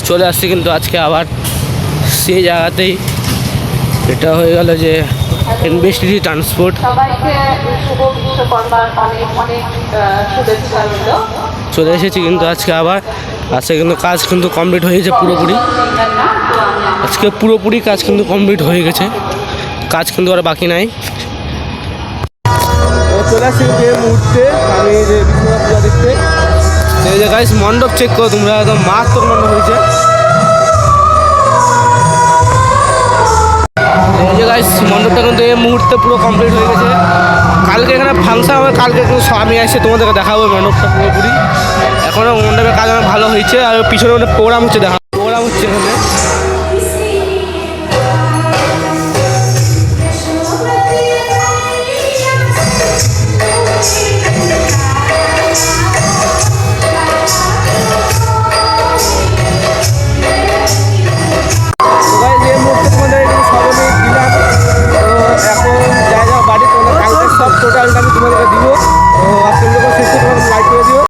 চলে আসছি কিন্তু আজকে আবার সেই জায়গাতেই। এটা হয়ে গেল যে এনবিএসটিসি ট্রান্সপোর্ট। চলে এসেছি কিন্তু আজকে আবার কিন্তু কাজ কিন্তু কমপ্লিট হয়ে গেছে পুরোপুরি। আজকে পুরোপুরি কাজ কিন্তু কমপ্লিট হয়ে গেছে, কাজ কিন্তু আর বাকি নাই। চলে আসছি কিন্তু এই মুহূর্তে আমি যে বিশ্বনাথ পূজা দেখতে। এই যে গাইস মণ্ডপ চেক করো তোমরা, একদম মারাত্মক মণ্ডপ হয়েছে। এই যে গাইস মণ্ডপটা কিন্তু এই মুহূর্তে পুরো কমপ্লিট হয়ে গেছে। কালকে এখানে ফাংশন হবে, কালকে কিন্তু আমি এসে তোমাদেরকে দেখাবো মণ্ডপটা পুরোপুরি। এখনও মণ্ডপের কাজ অনেক ভালো হয়েছে, আর পিছনে অনেক প্রোগ্রাম হচ্ছে, প্রোগ্রাম হচ্ছে এখানে। টোটালটা আমি তোমাদেরকে দিব। তো আজকে শেষ করতে